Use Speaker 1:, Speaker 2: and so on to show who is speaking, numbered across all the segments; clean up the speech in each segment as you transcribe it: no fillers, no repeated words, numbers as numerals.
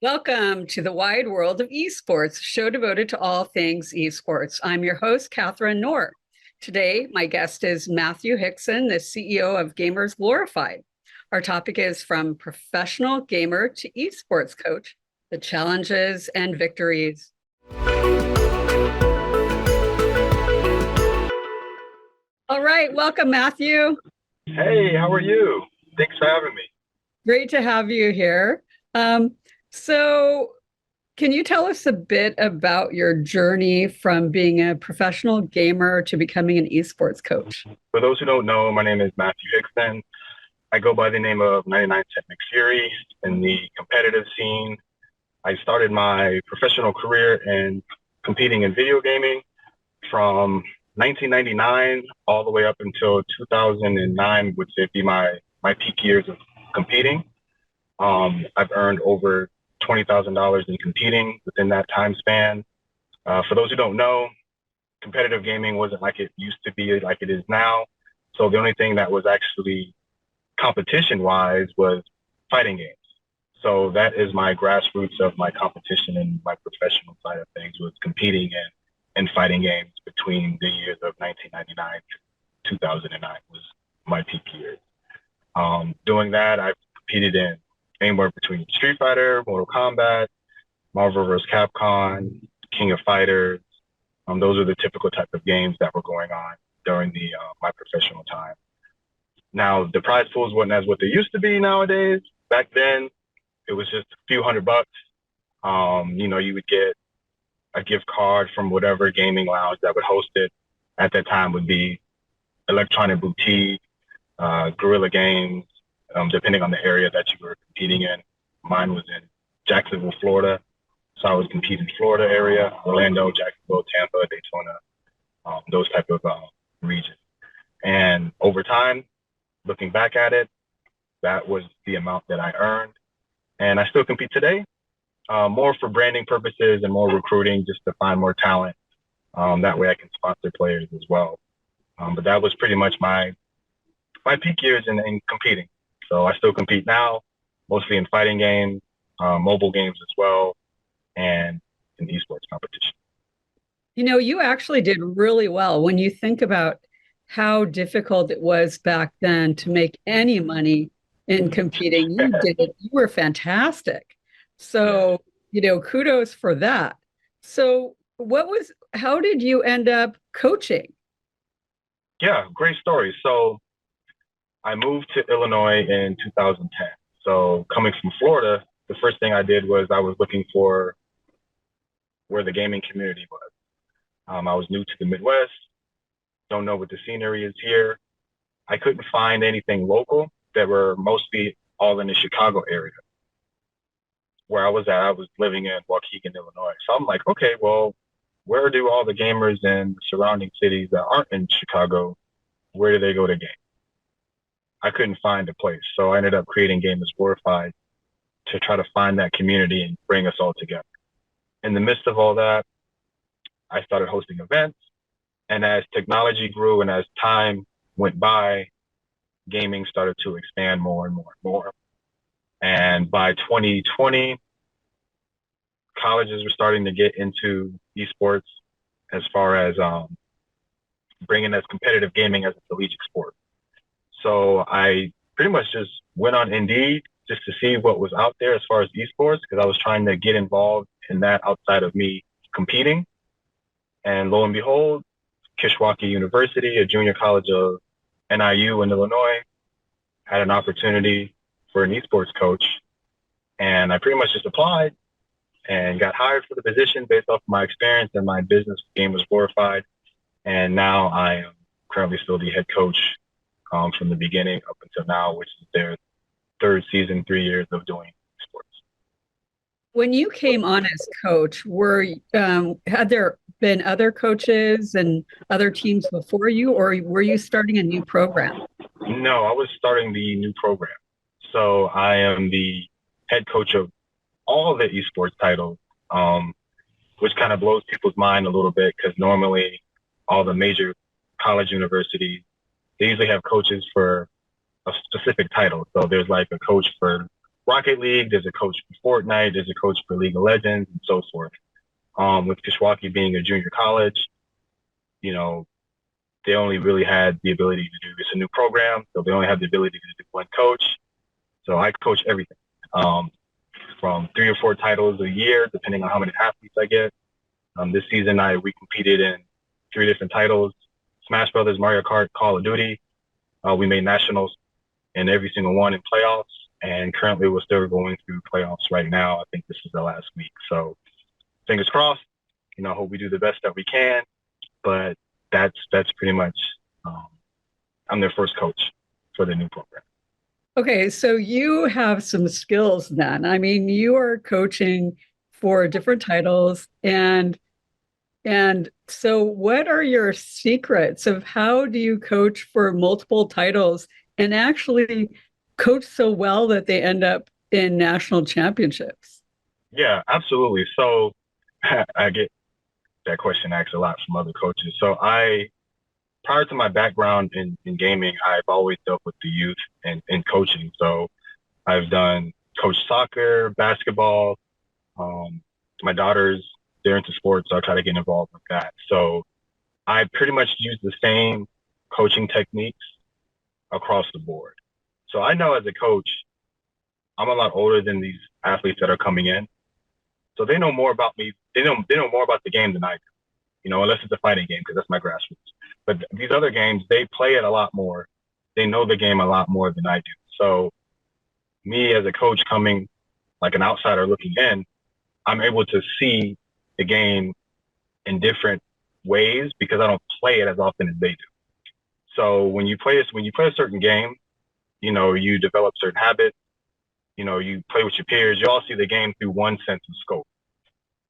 Speaker 1: Welcome to the wide world of esports, a show devoted to all things esports. I'm your host, Katharine Nohr. Today, my guest is Matthew Hixon, the CEO of Gamers Glorified. Our topic is From Professional Gamer to Esports Coach, the Challenges and Victories. All right, welcome, Matthew.
Speaker 2: Hey, how are you? Thanks for having me.
Speaker 1: Great to have you here. So can you tell us a bit about your journey from being a professional gamer to becoming an esports coach?
Speaker 2: For those who don't know, my name is Matthew Hixon. I go by the name of 99 Cent McFury in the competitive scene. I started my professional career in competing in video gaming from 1999 all the way up until 2009 would be my peak years of competing. I've earned over $20,000 in competing within that time span. For those who don't know, competitive gaming wasn't like it used to be, like it is now. So the only thing that was actually competition-wise was fighting games. So that is my grassroots of my competition and my professional side of things, was competing in fighting games between the years of 1999 to 2009 was my peak years. Doing that, I've competed in anywhere between Street Fighter, Mortal Kombat, Marvel vs. Capcom, King of Fighters. Those are the typical type of games that were going on during my professional time. Now, the prize pools wasn't as what they used to be nowadays. Back then, it was just a few $100. You would get a gift card from whatever gaming lounge that would host it. At that time would be Electronic Boutique, Guerrilla Games, depending on the area that you were competing in. Mine was in Jacksonville, Florida. So I was competing in Florida area, Orlando, Jacksonville, Tampa, Daytona, those type of regions. And over time, looking back at it, that was the amount that I earned. And I still compete today, more for branding purposes and more recruiting, just to find more talent. That way I can sponsor players as well. But that was pretty much my peak years in competing. So I still compete now, mostly in fighting games, mobile games as well, and in esports competition.
Speaker 1: You actually did really well when you think about how difficult it was back then to make any money in competing. You did it. You were fantastic. So, kudos for that. So how did you end up coaching?
Speaker 2: Yeah, great story. So I moved to Illinois in 2010. So coming from Florida, the first thing I did was I was looking for where the gaming community was. I was new to the Midwest, don't know what the scenery is here. I couldn't find anything local. That were mostly all in the Chicago area. Where I was at, I was living in Waukegan, Illinois. So I'm like, okay, well, where do all the gamers in the surrounding cities that aren't in Chicago, where do they go to game? I couldn't find a place. So I ended up creating Gamers Glorified to try to find that community and bring us all together. In the midst of all that, I started hosting events. And as technology grew and as time went by, gaming started to expand more and more and more. And by 2020, colleges were starting to get into esports as far as bringing as competitive gaming as a collegiate sport. So I pretty much just went on Indeed just to see what was out there as far as esports, because I was trying to get involved in that outside of me competing. And lo and behold, Kishwaukee University, a junior college of NIU in Illinois, had an opportunity for an esports coach. And I pretty much just applied and got hired for the position based off my experience and my business with Gamers Glorified. And now I am currently still the head coach from the beginning up until now, which is their third season, 3 years of doing sports.
Speaker 1: When you came on as coach, had there been other coaches and other teams before you, or were you starting a new program?
Speaker 2: No, I was starting the new program. So I am the head coach of all the esports titles, which kind of blows people's mind a little bit, because normally all the major college universities, they usually have coaches for a specific title. So there's like a coach for Rocket League, there's a coach for Fortnite, there's a coach for League of Legends, and so forth. With Kishwaukee being a junior college, you know, they only really had the ability to do, it's a new program, so they only have the ability to do one coach. So I coach everything, from 3 or 4 titles a year, depending on how many athletes I get. This season, we competed in 3 different titles: Smash Brothers, Mario Kart, Call of Duty. We made nationals in every single one in playoffs, and currently we're still going through playoffs right now. I think this is the last week. So fingers crossed, I hope we do the best that we can, but that's pretty much, I'm their first coach for the new program.
Speaker 1: Okay, so you have some skills then. I mean, you are coaching for different titles, and so what are your secrets of how do you coach for multiple titles and actually coach so well that they end up in national championships?
Speaker 2: Yeah, absolutely. So I get that question asked a lot from other coaches. So prior to my background in gaming, I've always dealt with the youth and coaching. So I've done coach soccer, basketball. My daughters, they're into sports, so I try to get involved with that. So I pretty much use the same coaching techniques across the board. So I know as a coach, I'm a lot older than these athletes that are coming in. So they know more about me. They know more about the game than I do, unless it's a fighting game, because that's my grassroots. But these other games, they play it a lot more. They know the game a lot more than I do. So me as a coach coming like an outsider looking in, I'm able to see the game in different ways because I don't play it as often as they do. So when you play a certain game, you develop certain habits, you play with your peers, you all see the game through one sense of scope.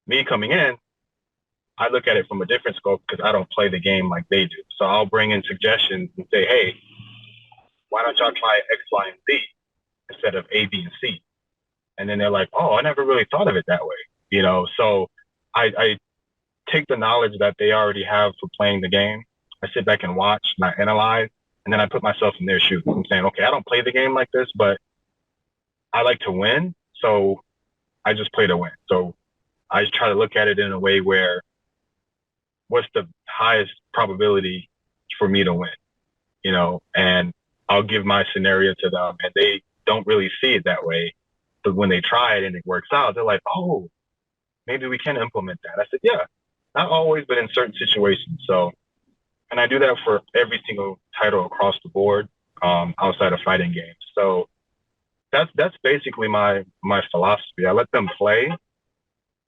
Speaker 2: Me coming in, I look at it from a different scope because I don't play the game like they do. So I'll bring in suggestions and say, hey, why don't y'all try X, Y, and Z instead of A, B, and C? And then they're like, oh, I never really thought of it that way. So I take the knowledge that they already have for playing the game. I sit back and watch and I analyze, and then I put myself in their shoes. I'm saying, okay, I don't play the game like this, but I like to win. So I just play to win. So I try to look at it in a way where what's the highest probability for me to win, and I'll give my scenario to them, and they don't really see it that way. But when they try it and it works out, they're like, oh, maybe we can implement that. I said, yeah, not always, but in certain situations. So, and I do that for every single title across the board, outside of fighting games. So that's basically my philosophy. I let them play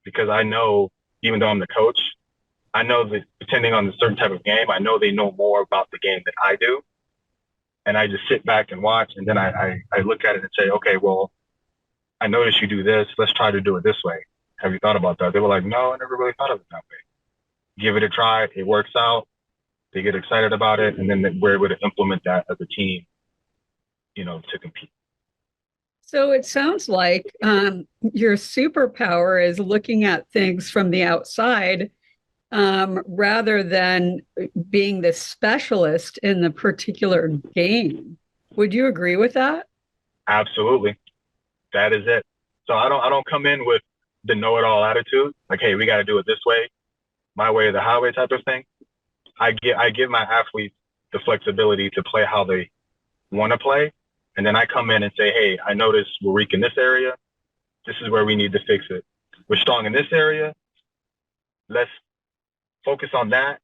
Speaker 2: because I know, even though I'm the coach, I know that depending on the certain type of game, I know they know more about the game than I do. And I just sit back and watch, and then I look at it and say, okay, well, I noticed you do this. Let's try to do it this way. Have you thought about that? They were like, no, I never really thought of it that way. Give it a try. It works out. They get excited about it, and then we're able to implement that as a team, to compete.
Speaker 1: So it sounds like your superpower is looking at things from the outside rather than being the specialist in the particular game. Would you agree with that?
Speaker 2: Absolutely. That is it. So I don't come in with the know-it-all attitude, like, hey, we got to do it this way, my way or the highway type of thing. I give my athletes the flexibility to play how they want to play. And then I come in and say, hey, I noticed we're weak in this area. This is where we need to fix it. We're strong in this area. Let's focus on that.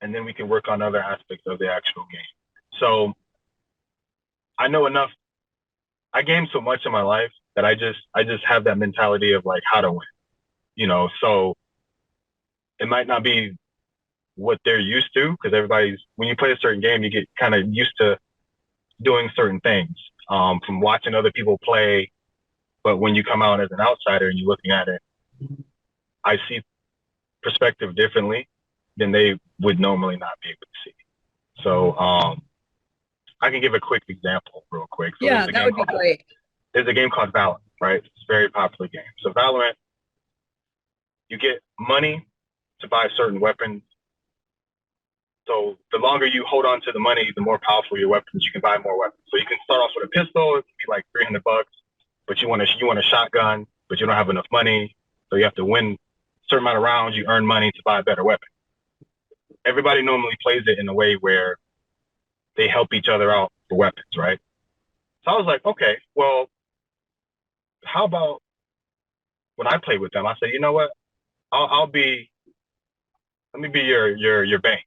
Speaker 2: And then we can work on other aspects of the actual game. So I know enough. I game so much in my life that I just have that mentality of like how to win, so it might not be what they're used to, because when you play a certain game, you get kind of used to doing certain things, from watching other people play. But when you come out as an outsider and you're looking at it, I see perspective differently than they would normally not be able to see. So I can give a quick example real quick. So
Speaker 1: yeah, that would be great.
Speaker 2: There's a game called Valorant, right? It's a very popular game. So Valorant, you get money to buy certain weapons. So the longer you hold on to the money, the more powerful your weapons. You can buy more weapons. So you can start off with a pistol. It can be like $300. but you want a shotgun, but you don't have enough money, so you have to win a certain amount of rounds. You earn money to buy a better weapon. Everybody normally plays it in a way where they help each other out for weapons, right? So I was like, okay, well, how about when I play with them? I said, you know what? Let me be your bank.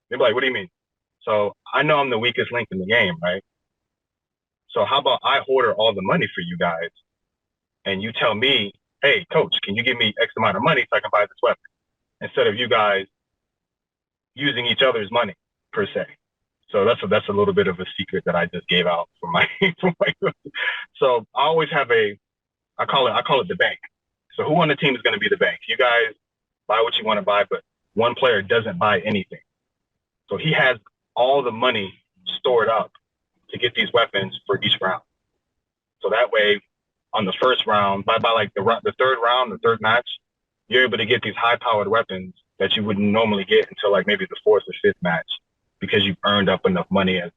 Speaker 2: They'd be like, what do you mean? So I know I'm the weakest link in the game, right? So how about I hoarder all the money for you guys, and you tell me, hey, coach, can you give me X amount of money so I can buy this weapon? Instead of you guys using each other's money per se. So that's a little bit of a secret that I just gave out for my, so I always have I call it the bank. So who on the team is going to be the bank? You guys buy what you want to buy, but one player doesn't buy anything. So he has all the money stored up to get these weapons for each round. So that way, on the first round, by like the third round, the third match, you're able to get these high-powered weapons that you wouldn't normally get until like maybe the fourth or fifth match, because you've earned up enough money as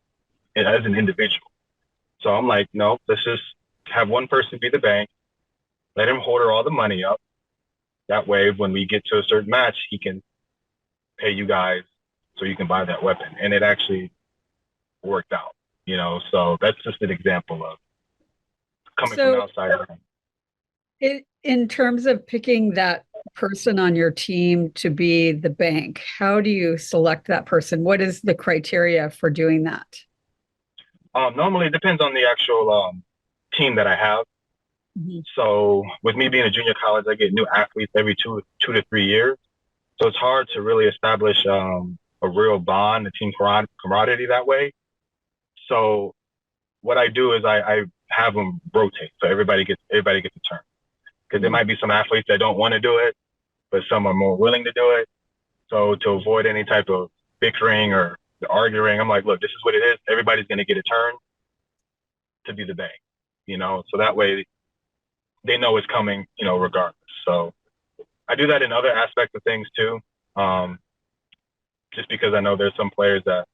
Speaker 2: an individual. So I'm like, no, let's just have one person be the bank, let him hoarder all the money up. That way, when we get to a certain match, he can pay you guys so you can buy that weapon. And it actually worked out, so that's just an example of coming from outside.
Speaker 1: In terms of picking that person on your team to be the bank, how do you select that person? What is the criteria for doing that?
Speaker 2: Normally, it depends on the actual team that I have. Mm-hmm. So with me being a junior college, I get new athletes every two to 3 years. So it's hard to really establish a real bond, a team camaraderie that way. So what I do is I have them rotate, so everybody gets a turn. Because there might be some athletes that don't want to do it, but some are more willing to do it. So to avoid any type of bickering or arguing, I'm like, look, this is what it is. Everybody's going to get a turn to be the bank, so that way they know it's coming, regardless. So I do that in other aspects of things too, just because I know there's some players that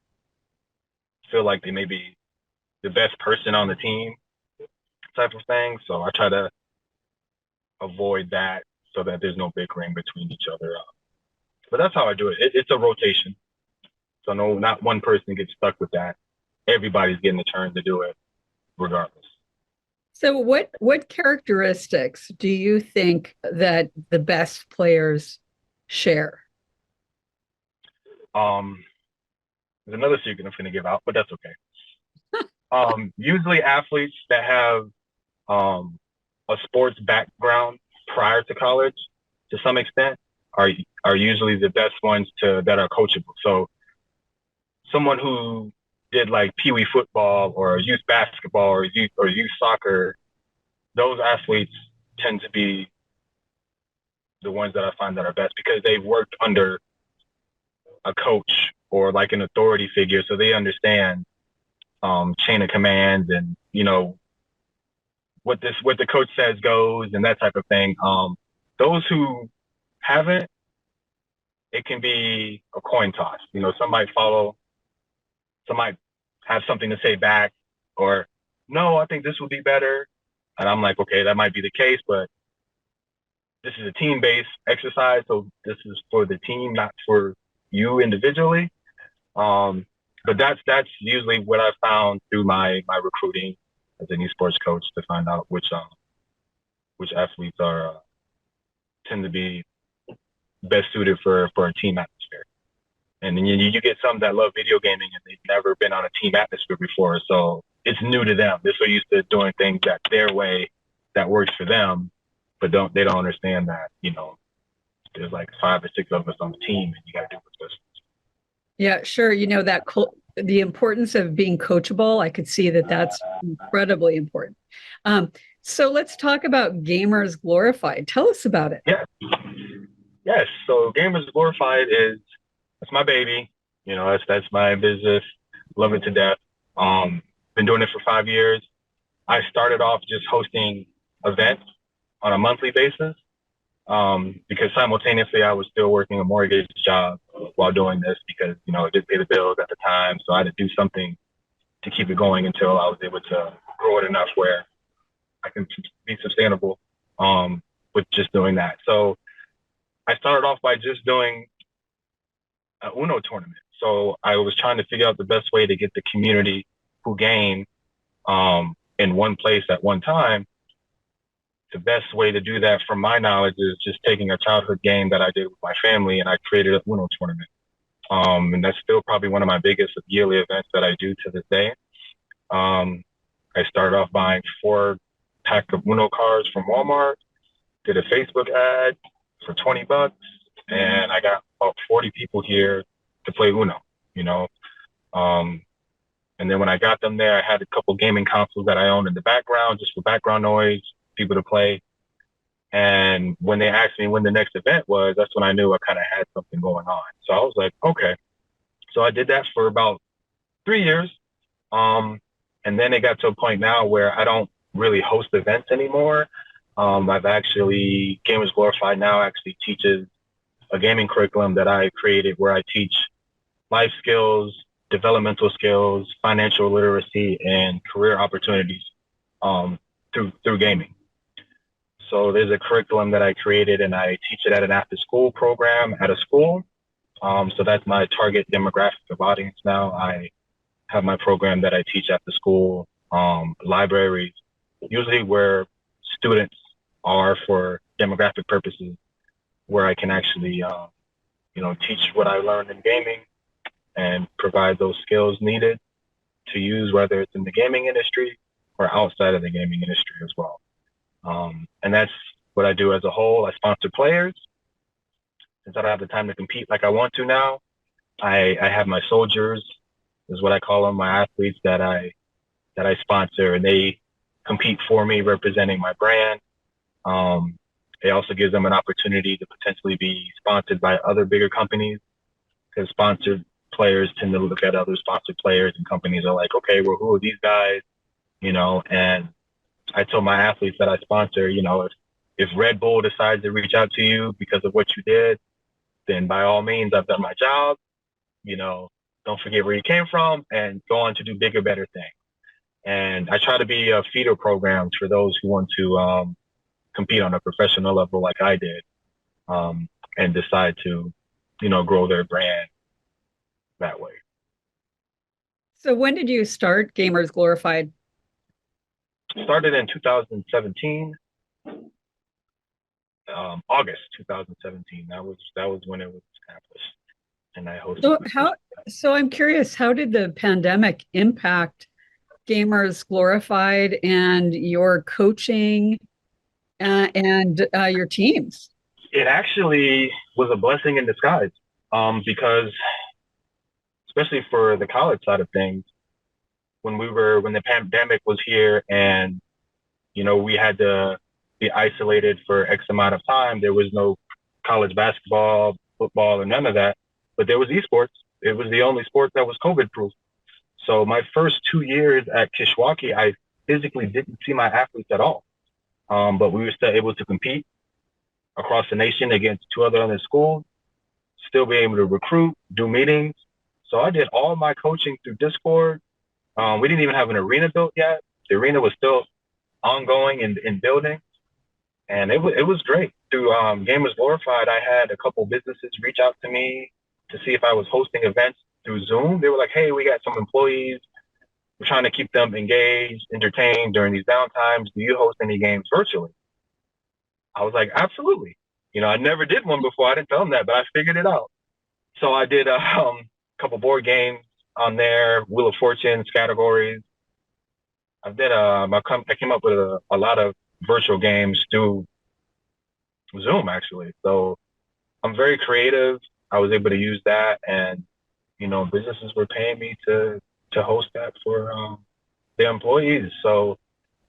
Speaker 2: feel like they may be the best person on the team type of thing. So I try to avoid that so that there's no bickering between each other. But that's how I do it. It's a rotation. So no, not one person gets stuck with that. Everybody's getting a turn to do it regardless.
Speaker 1: So what characteristics do you think that the best players share?
Speaker 2: There's another secret I'm going to give out, but that's okay. Usually athletes that have a sports background prior to college, to some extent, are usually the best ones that are coachable. So someone who did like Pee Wee football or youth basketball or youth soccer, those athletes tend to be the ones that I find that are best because they've worked under a coach or like an authority figure, so they understand chain of commands and what the coach says goes and that type of thing. Those who haven't, it can be a coin toss. Some might follow, some might have something to say back, or no, I think this will be better. And I'm like, okay, that might be the case, but this is a team-based exercise, so this is for the team, not for you individually. But that's usually what I found through my recruiting as an esports coach, to find out which athletes tend to be best suited for a team atmosphere. And then you get some that love video gaming and they've never been on a team atmosphere before, so it's new to them. They're so used to doing things that their way that works for them, but they don't understand that there's like 5 or 6 of us on the team and you got to do what's best.
Speaker 1: Yeah, sure. That the importance of being coachable, I could see that's incredibly important. So let's talk about Gamers Glorified. Tell us about it.
Speaker 2: Yeah. Yes. So Gamers Glorified that's my baby. That's my business. Love it to death. Been doing it for 5 years. I started off just hosting events on a monthly basis, because simultaneously I was still working a mortgage job while doing this because, it didn't pay the bills at the time. So I had to do something to keep it going until I was able to grow it enough where I can be sustainable with just doing that. So I started off by just doing an Uno tournament. So I was trying to figure out the best way to get the community who game in one place at one time. The best way to do that, from my knowledge, is just taking a childhood game that I did with my family, and I created a Uno tournament. And that's still probably one of my biggest yearly events that I do to this day. I started off buying 4-pack of Uno cards from Walmart, did a Facebook ad for $20, and I got about 40 people here to play Uno, you know. And then when I got them there, I had a couple gaming consoles that I owned in the background, just for background noise, people to play. And when they asked me when the next event was, that's when I knew I kind of had something going on. So I was like, okay. So I did that for about 3 years. And then it got to a point now where I don't really host events anymore. I've actually, Gamers Glorified now actually teaches a gaming curriculum that I created where I teach life skills, developmental skills, financial literacy, and career opportunities through gaming. So there's a curriculum that I created, and I teach it at an after-school program at a school. So that's my target demographic of audience now. I have my program that I teach after school, libraries, usually where students are for demographic purposes, where I can actually, teach what I learned in gaming and provide those skills needed to use, whether it's in the gaming industry or outside of the gaming industry as well. And that's what I do as a whole. I sponsor players. Since I don't have the time to compete like I want to now, I have my soldiers, is what I call them, my athletes that I sponsor, and they compete for me, representing my brand. It also gives them an opportunity to potentially be sponsored by other bigger companies, because sponsored players tend to look at other sponsored players, and companies are like, okay, well, who are these guys? And I told my athletes that I sponsor, if Red Bull decides to reach out to you because of what you did, then by all means, I've done my job. Don't forget where you came from and go on to do bigger, better things. And I try to be a feeder program for those who want to compete on a professional level like I did, and decide to, grow their brand that way.
Speaker 1: So when did you start Gamers Glorified?
Speaker 2: Started in 2017, August 2017. That was when it was established, and I hosted.
Speaker 1: So I'm curious, how did the pandemic impact Gamers Glorified and your coaching and your teams?
Speaker 2: It actually was a blessing in disguise, because especially for the college side of things, when the pandemic was here and, we had to be isolated for X amount of time, there was no college basketball, football, or none of that, but there was esports. It was the only sport that was COVID proof. So my first 2 years at Kishwaukee, I physically didn't see my athletes at all. But we were still able to compete across the nation against 2 other schools, still be able to recruit, do meetings. So I did all my coaching through Discord. We didn't even have an arena built yet. The arena was still ongoing and building. And it was great. Through Gamers Glorified, I had a couple businesses reach out to me to see if I was hosting events through Zoom. They were like, hey, we got some employees. We're trying to keep them engaged, entertained during these downtimes. Do you host any games virtually? I was like, absolutely. I never did one before. I didn't tell them that, but I figured it out. So I did a couple board games on there, Wheel of Fortune categories. I came up with a lot of virtual games through Zoom, actually. So I'm very creative. I was able to use that, and businesses were paying me to host that for their employees. So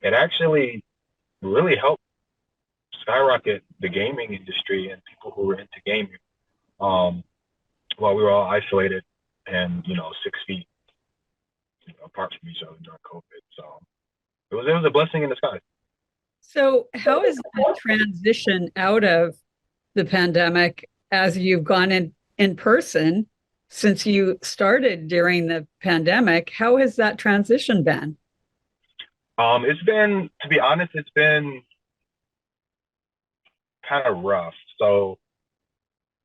Speaker 2: it actually really helped skyrocket the gaming industry and people who were into gaming, while we were all isolated and 6 feet apart from each other during COVID. So it was a blessing in disguise.
Speaker 1: So how is the transition out of the pandemic as you've gone in person? Since you started during the pandemic, how has that transition been?
Speaker 2: It's been, to be honest, it's been kind of rough. So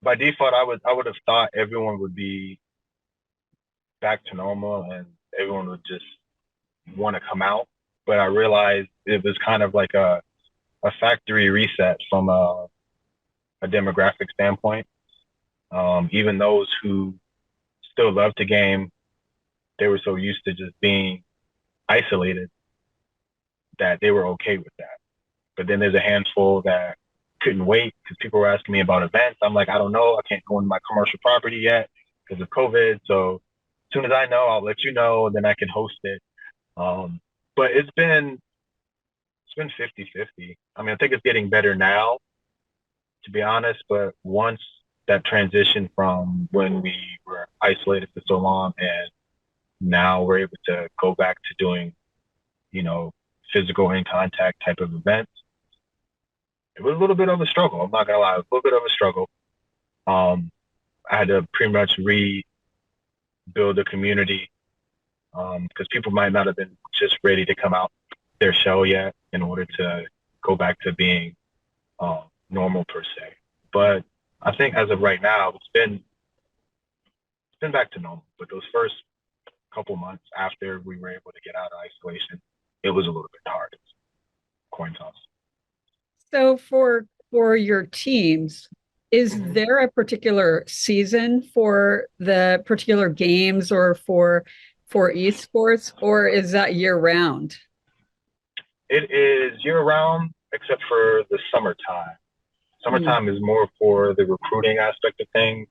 Speaker 2: by default, I would have thought everyone would be back to normal and everyone would just want to come out. But I realized it was kind of like a factory reset from a demographic standpoint. Even those who still love to game, they were so used to just being isolated that they were okay with that. But then there's a handful that couldn't wait because people were asking me about events. I'm like, I don't know. I can't go into my commercial property yet because of COVID. So as soon as I know, I'll let you know, and then I can host it. Um, but it's been 50-50. I mean, I think it's getting better now, to be honest. But once that transition from when we were isolated for so long and now we're able to go back to doing, you know, physical in contact type of events, it was a little bit of a struggle. I'm not gonna lie, it was a little bit of a struggle. Um, I had to pretty much rebuild the community because people might not have been just ready to come out their shell yet in order to go back to being normal per se. But I think as of right now, it's been back to normal. But those first couple months after we were able to get out of isolation, it was a little bit hard. It was coin toss.
Speaker 1: So for your teams, is
Speaker 2: Mhm.
Speaker 1: there a particular season for the particular games or for esports, or is that year round?
Speaker 2: It is year round except for the summertime.
Speaker 1: Hmm.
Speaker 2: Summertime is more for the recruiting aspect of things.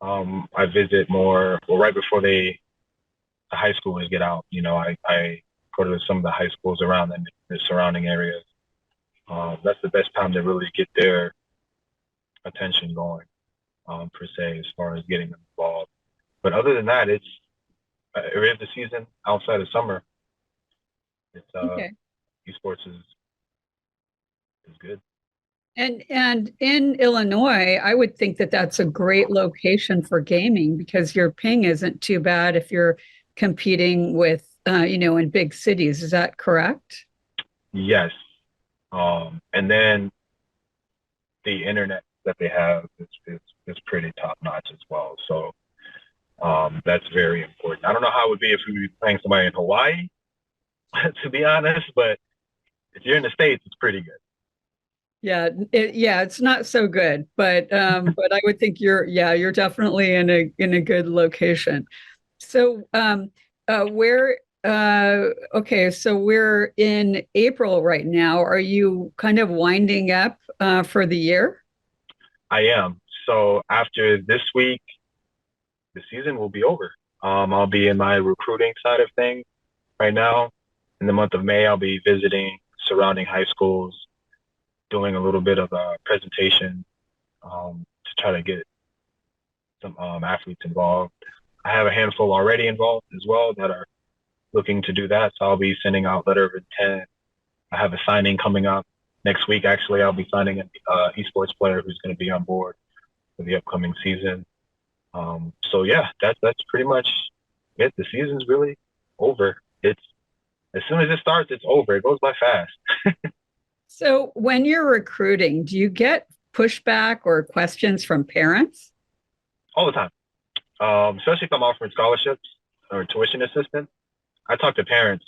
Speaker 2: I visit more, well, right before the high schoolers get out. You know, I go to some of the high schools around the surrounding areas. That's the best time to really get their attention going, per se, as far as getting them involved. But other than that, every other season outside of summer, it's
Speaker 1: Okay.
Speaker 2: esports is good.
Speaker 1: And in Illinois, I would think that that's a great location for gaming because your ping isn't too bad if you're competing with, in big cities. Is that correct?
Speaker 2: Yes. And then the internet that they have is pretty top notch as well. So that's very important. I don't know how it would be if we were playing somebody in Hawaii, to be honest, but if you're in the States, it's pretty good.
Speaker 1: Yeah, it's not so good, but I would think you're definitely in a good location. So, where okay, so we're in April right now. Are you kind of winding up for the year?
Speaker 2: I am. So after this week, the season will be over. I'll be in my recruiting side of things right now. In the month of May, I'll be visiting surrounding high schools, doing a little bit of a presentation to try to get some athletes involved. I have a handful already involved as well that are looking to do that. So I'll be sending out letter of intent. I have a signing coming up next week. Actually, I'll be signing an esports player who's going to be on board for the upcoming season. So yeah, that's pretty much it. The season's really over. It's as soon as it starts, it's over. It goes by fast
Speaker 1: So, when you're recruiting, do you get pushback or questions from parents?
Speaker 2: all the time. Especially if I'm offering scholarships or tuition assistance. I talk to parents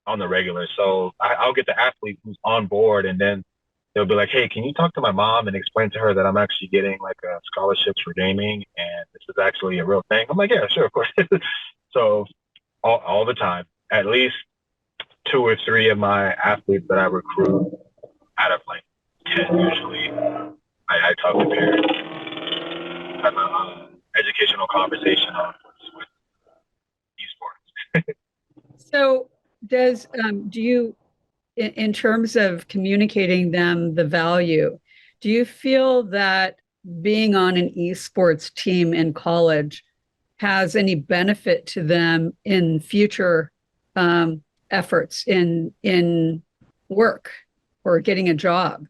Speaker 2: on the regular. So I'll get the athlete who's on board, and then they'll be like, "Hey, can you talk to my mom and explain to her that I'm actually getting like scholarships for gaming, and this is actually a real thing?" I'm like, "Yeah, sure, of course." So all the time, at least two or three of my athletes that I recruit out of like 10 usually, I talk to parents, have an educational conversation on with esports.
Speaker 1: So, do you in terms of communicating them the value, do you feel that being on an esports team in college has any benefit to them in future efforts in work or getting a job?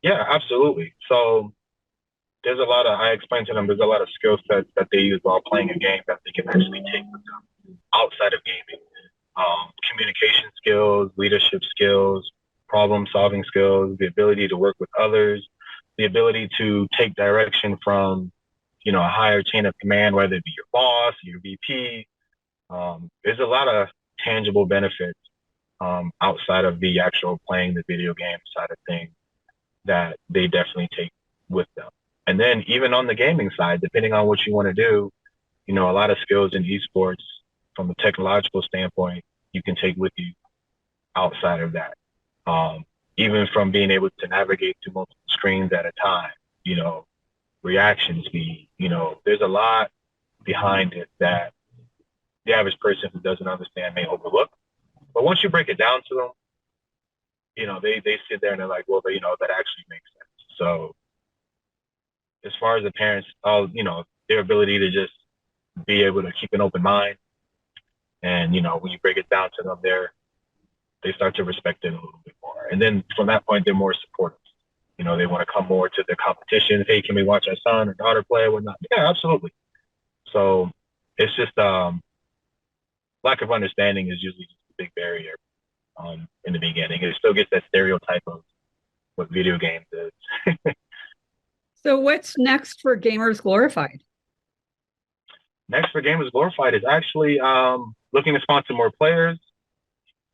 Speaker 2: Yeah, absolutely. So there's a lot of, I explained to them, there's a lot of skill sets that they use while playing a game that they can actually take with them outside of gaming. communication skills, leadership skills, problem solving skills, the ability to work with others, the ability to take direction from, a higher chain of command, whether it be your boss, your VP. There's a lot of tangible benefits outside of the actual playing the video game side of things that they definitely take with them. And then even on the gaming side, depending on what you want to do, a lot of skills in esports from a technological standpoint, you can take with you outside of that. Even from being able to navigate through multiple screens at a time, reaction speed, there's a lot behind it that the average person who doesn't understand may overlook. But once you break it down to them, they sit there and they're like, well, that actually makes sense. So as far as the parents, their ability to just be able to keep an open mind. And, when you break it down to them, they start to respect it a little bit more. And then from that point, they're more supportive. They want to come more to the competition. Hey, can we watch our son or daughter play or whatnot? Yeah, absolutely. So it's just lack of understanding is usually just a big barrier in the beginning. It still gets that stereotype of what video games is.
Speaker 1: So what's next for Gamers Glorified?
Speaker 2: Next for Gamers Glorified is actually looking to sponsor more players.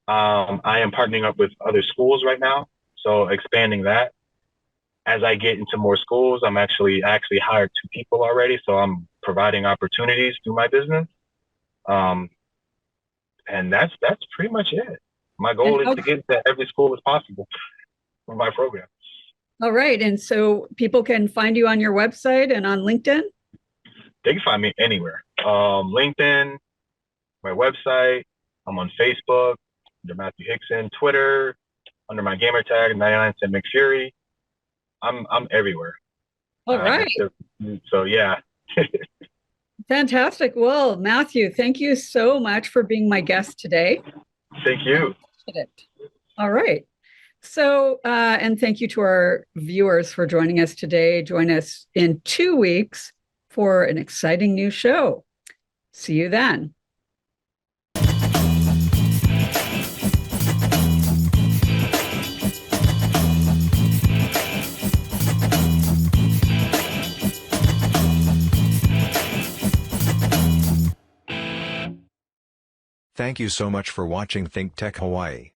Speaker 2: I am partnering up with other schools right now, so expanding that. As I get into more schools, I'm actually hired 2 people already, so I'm providing opportunities through my business. And that's pretty much it. My goal is to get to every school as possible for my program.
Speaker 1: All right. And so people can find you on your website and on LinkedIn?
Speaker 2: They can find me anywhere. LinkedIn, my website. I'm on Facebook under Matthew Hixon, Twitter under my gamer tag 99cent McFury. I'm everywhere.
Speaker 1: All right.
Speaker 2: So yeah.
Speaker 1: Fantastic. Well, Matthew, thank you so much for being my guest today.
Speaker 2: Thank you.
Speaker 1: All right. So, and thank you to our viewers for joining us today. Join us in 2 weeks for an exciting new show. See you then.
Speaker 3: Thank you so much for watching ThinkTech Hawaii.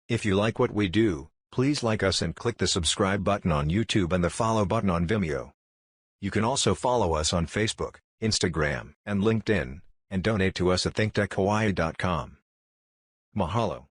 Speaker 3: If you like what we do, please like us and click the subscribe button on YouTube and the follow button on Vimeo. You can also follow us on Facebook, Instagram, and LinkedIn, and donate to us at thinktechhawaii.com. Mahalo.